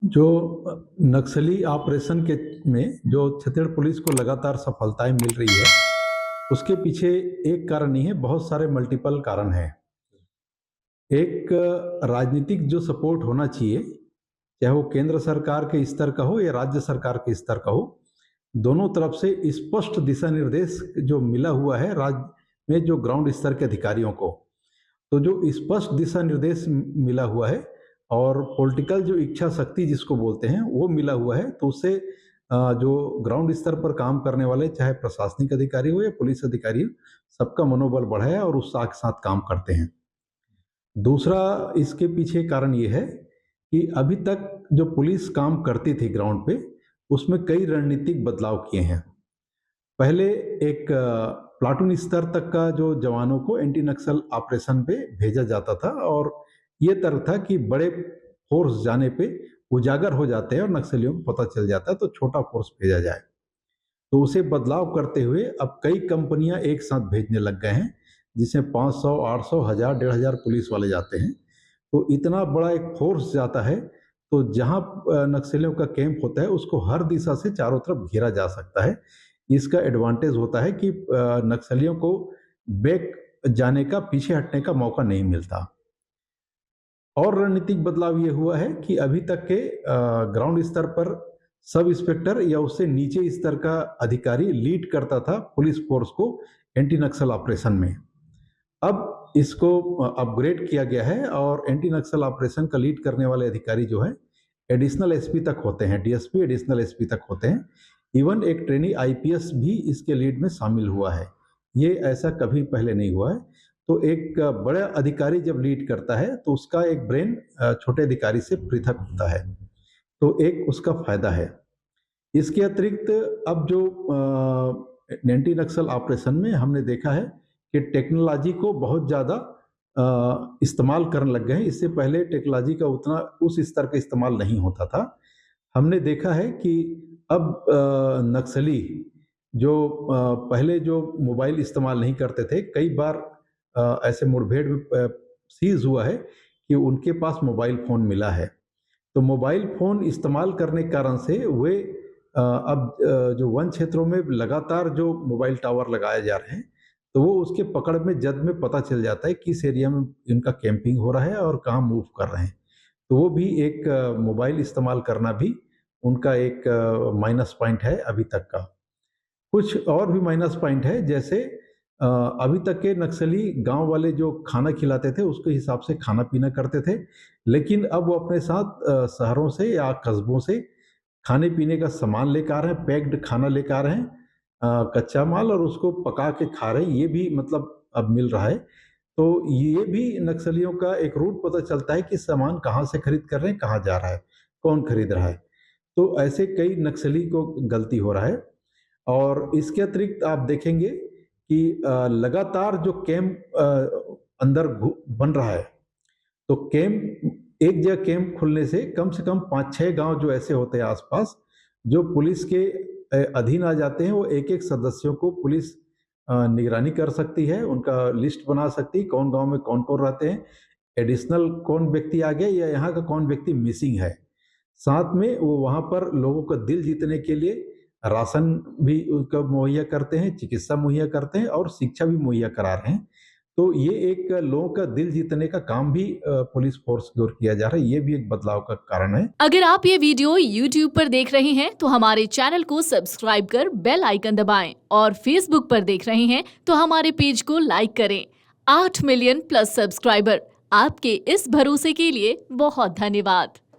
जो नक्सली ऑपरेशन के में जो छत्तीसगढ़ पुलिस को लगातार सफलताएं मिल रही है, उसके पीछे एक कारण नहीं है, बहुत सारे मल्टीपल कारण हैं। एक राजनीतिक जो सपोर्ट होना चाहिए, चाहे वो केंद्र सरकार के स्तर का हो या राज्य सरकार के स्तर का हो, दोनों तरफ से स्पष्ट दिशा निर्देश जो मिला हुआ है राज्य में जो ग्राउंड स्तर के अधिकारियों को, तो जो स्पष्ट दिशा निर्देश मिला हुआ है और पॉलिटिकल जो इच्छा शक्ति जिसको बोलते हैं वो मिला हुआ है, तो उससे जो ग्राउंड स्तर पर काम करने वाले चाहे प्रशासनिक अधिकारी हो या पुलिस अधिकारी हो, सबका मनोबल बढ़ा है और उत्साह के साथ काम करते हैं। दूसरा इसके पीछे कारण ये है कि अभी तक जो पुलिस काम करती थी ग्राउंड पे, उसमें कई रणनीतिक बदलाव किए हैं। पहले एक प्लाटून स्तर तक का जो जवानों को एंटी नक्सल ऑपरेशन पे भेजा जाता था और ये तर्क था कि बड़े फोर्स जाने पे उजागर हो जाते हैं और नक्सलियों को पता चल जाता है, तो छोटा फोर्स भेजा जाए। तो उसे बदलाव करते हुए अब कई कंपनियां एक साथ भेजने लग गए हैं, जिसमें 500, 800, 1000, 1500 पुलिस वाले जाते हैं। तो इतना बड़ा एक फोर्स जाता है, तो जहां नक्सलियों का कैंप होता है उसको हर दिशा से चारों तरफ घेरा जा सकता है। इसका एडवांटेज होता है कि नक्सलियों को बैक जाने का, पीछे हटने का मौका नहीं मिलता। और रणनीतिक बदलाव ये हुआ है कि अभी तक के ग्राउंड स्तर पर सब इंस्पेक्टर या उससे नीचे स्तर का अधिकारी लीड करता था पुलिस फोर्स को एंटी नक्सल ऑपरेशन में। अब इसको अपग्रेड किया गया है और एंटी नक्सल ऑपरेशन का लीड करने वाले अधिकारी जो है एडिशनल एसपी तक होते हैं, डीएसपी एडिशनल एसपी तक होते हैं। इवन एक ट्रेनी आईपीएस भी इसके लीड में शामिल हुआ है। ये ऐसा कभी पहले नहीं हुआ है। तो एक बड़ा अधिकारी जब लीड करता है तो उसका एक ब्रेन छोटे अधिकारी से पृथक होता है, तो एक उसका फायदा है। इसके अतिरिक्त अब जो एंटी नक्सल ऑपरेशन में हमने देखा है कि टेक्नोलॉजी को बहुत ज़्यादा इस्तेमाल करने लग गए हैं। इससे पहले टेक्नोलॉजी का उतना उस स्तर का इस्तेमाल नहीं होता था। हमने देखा है कि अब नक्सली जो पहले जो मोबाइल इस्तेमाल नहीं करते थे, कई बार ऐसे मुठभेड़ में सीज हुआ है कि उनके पास मोबाइल फ़ोन मिला है। तो मोबाइल फ़ोन इस्तेमाल करने के कारण से वे अब जो वन क्षेत्रों में लगातार जो मोबाइल टावर लगाए जा रहे हैं, तो वो उसके पकड़ में जद में पता चल जाता है किस एरिया में इनका कैंपिंग हो रहा है और कहाँ मूव कर रहे हैं। तो वो भी एक मोबाइल इस्तेमाल करना भी उनका एक माइनस पॉइंट है अभी तक का। कुछ और भी माइनस पॉइंट है, जैसे अभी तक के नक्सली गांव वाले जो खाना खिलाते थे उसके हिसाब से खाना पीना करते थे, लेकिन अब वो अपने साथ शहरों से या कस्बों से खाने पीने का सामान लेकर आ रहे हैं, पैक्ड खाना लेकर आ रहे हैं, कच्चा माल, और उसको पका के खा रहे हैं। ये भी मतलब अब मिल रहा है। तो ये भी नक्सलियों का एक रूट पता चलता है कि सामान कहाँ से खरीद कर रहे हैं, कहाँ जा रहा है, कौन खरीद रहा है। तो ऐसे कई नक्सली को गलती हो रहा है। और इसके अतिरिक्त आप देखेंगे कि लगातार जो कैंप अंदर बन रहा है, तो कैंप एक जगह कैंप खुलने से कम 5-6 गांव जो ऐसे होते हैं आसपास, जो पुलिस के अधीन आ जाते हैं, वो एक-एक सदस्यों को पुलिस निगरानी कर सकती है, उनका लिस्ट बना सकती है, कौन गांव में कौन-कौन रहते हैं, एडिशनल कौन व्यक्ति आ गया या यहाँ का कौन व्यक्ति मिसिंग है। साथ में वो वहाँ पर लोगों का दिल जीतने के लिए राशन भी उनको मुहैया करते हैं, चिकित्सा मुहैया करते हैं और शिक्षा भी मुहैया करा रहे हैं। तो ये एक लोगों का दिल जीतने का काम भी पुलिस फोर्स की ओर किया जा रहा है। ये भी एक बदलाव का कारण है। अगर आप ये वीडियो YouTube पर देख रहे हैं तो हमारे चैनल को सब्सक्राइब कर बेल आइकन दबाएं और Facebook पर देख रहे हैं तो हमारे पेज को लाइक करें। 8 मिलियन प्लस सब्सक्राइबर, आपके इस भरोसे के लिए बहुत धन्यवाद।